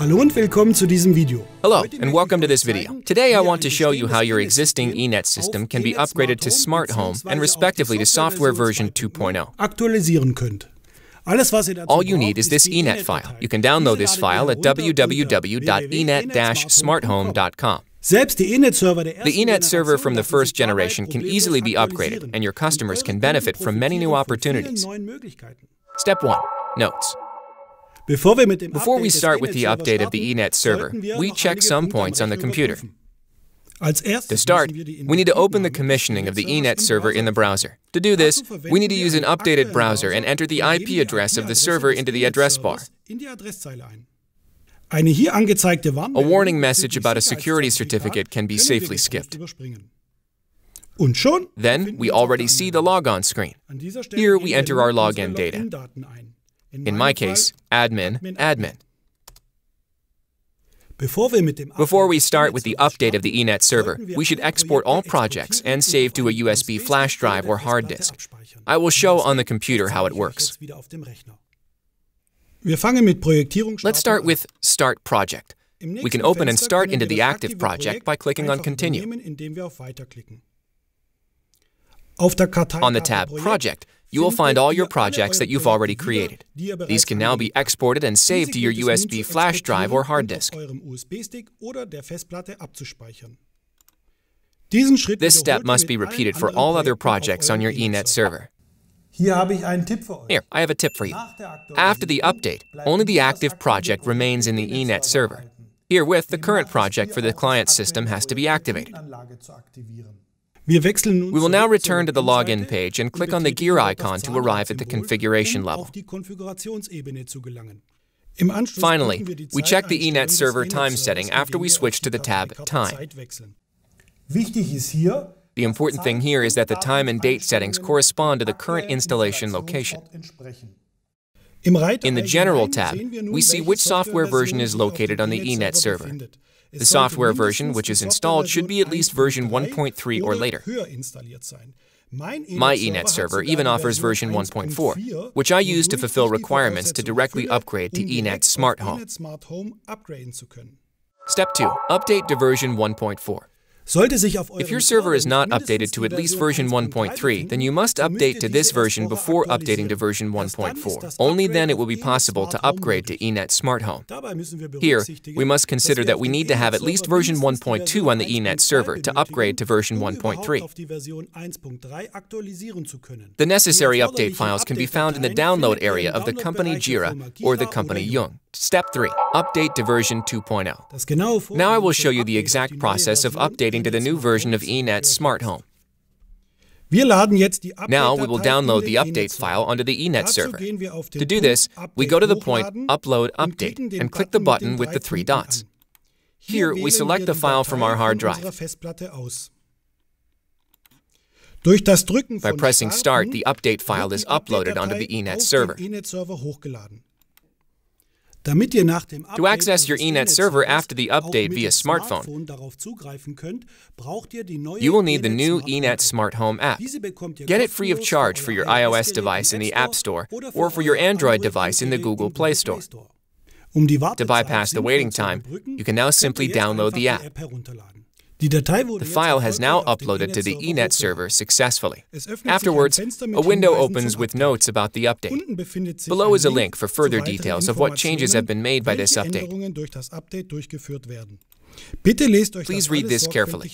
Hallo und willkommen zu diesem Video. Hello, and welcome to this video. Today I want to show you how your existing eNet system can be upgraded to Smart Home and respectively to software version 2.0. Aktualisieren könnt. All you need is this eNet file. You can download this file at www.enet-smarthome.com. The eNet server from the first generation can easily be upgraded, and your customers can benefit from many new opportunities. Step 1. Notes. Before we start with the update of the eNet server, we check some points on the computer. To start, we need to open the commissioning of the eNet server in the browser. To do this, we need to use an updated browser and enter the IP address of the server into the address bar. A warning message about a security certificate can be safely skipped. Then, we already see the logon screen. Here, we enter our login data. In my case, admin, admin. Before we start with the update of the eNet server, we should export all projects and save to a USB flash drive or hard disk. I will show on the computer how it works. Let's start with Start Project. We can open and start into the active project by clicking on Continue. On the tab Project, you will find all your projects that you've already created. These can now be exported and saved to your USB flash drive or hard disk. This step must be repeated for all other projects on your eNet server. Here, I have a tip for you. After the update, only the active project remains in the eNet server. Herewith, the current project for the client system has to be activated. We will now return to the login page and click on the gear icon to arrive at the configuration level. Finally, we check the eNet server time setting after we switch to the tab Time. The important thing here is that the time and date settings correspond to the current installation location. In the General tab, we see which software version is located on the eNet server. The software version which is installed should be at least version 1.3 or later. My eNet server even offers version 1.4, which I use to fulfill requirements to directly upgrade to eNet Smart Home. Step 2. Update to version 1.4. If your server is not updated to at least version 1.3, then you must update to this version before updating to version 1.4. Only then it will be possible to upgrade to eNet Smart Home. Here, we must consider that we need to have at least version 1.2 on the eNet server to upgrade to version 1.3. The necessary update files can be found in the download area of the company Jira or the company Jung. Step 3. Update to version 2.0. Now I will show you the exact process of updating to the new version of eNet Smart Home. Now we will download the update file onto the eNet server. To do this, we go to the point Upload Update and click the button with the 3 dots. Here, we select the file from our hard drive. By pressing Start, the update file is uploaded onto the eNet server. To access your eNet server after the update via smartphone, you will need the new eNet Smart Home app. Get it free of charge for your iOS device in the App Store or for your Android device in the Google Play Store. To bypass the waiting time, you can now simply download the app. The file has now uploaded to the eNet server successfully. Afterwards, a window opens with notes about the update. Below is a link for further details of what changes have been made by this update. Please read this carefully.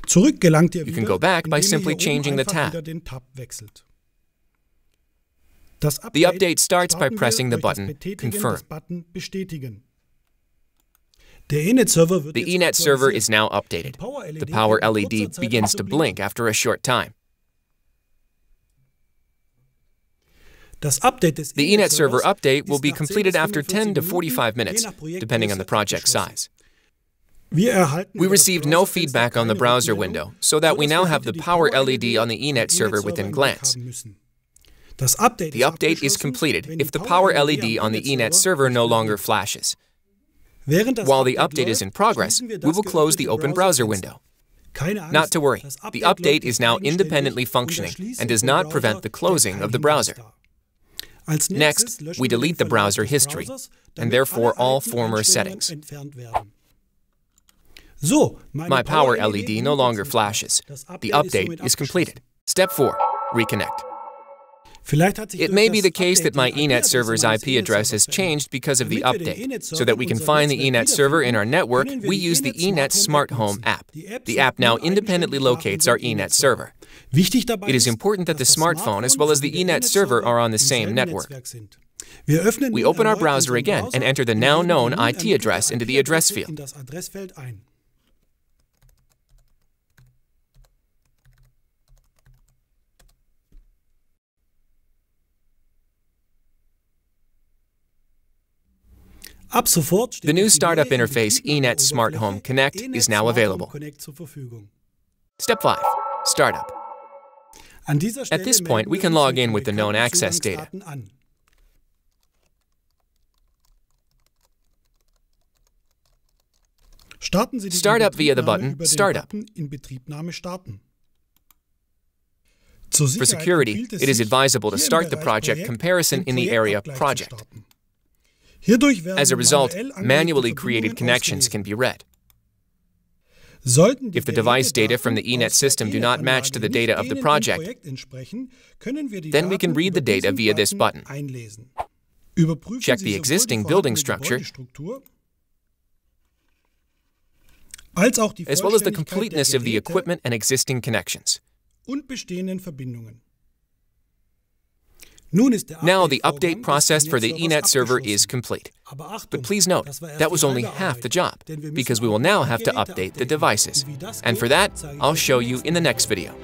You can go back by simply changing the tab. The update starts by pressing the button Confirm. The eNet server is now updated. The power LED begins to blink after a short time. The eNet server update will be completed after 10 to 45 minutes, depending on the project size. We received no feedback on the browser window, so that we now have the power LED on the eNet server within glance. The update is completed if the power LED on the eNet server no longer flashes. While the update is in progress, we will close the open browser window. Not to worry, the update is now independently functioning and does not prevent the closing of the browser. Next, we delete the browser history, and therefore all former settings. My power LED no longer flashes. The update is completed. Step 4. Reconnect. It may be the case that my eNet server's IP address has changed because of the update. So that we can find the eNet server in our network, we use the eNet Smart Home app. The app now independently locates our eNet server. It is important that the smartphone as well as the eNet server are on the same network. We open our browser again and enter the now known IP address into the address field. The new startup interface eNet Smart Home Connect is now available. Step 5. Startup. At this point, we can log in with the known access data. Start up via the button Startup. For security, it is advisable to start the project comparison in the area Project. As a result, manually created connections can be read. If the device data from the eNet system do not match to the data of the project, then we can read the data via this button. Check the existing building structure, as well as the completeness of the equipment and existing connections. Now the update process for the eNet server is complete. But please note, that was only half the job, because we will now have to update the devices. And for that, I'll show you in the next video.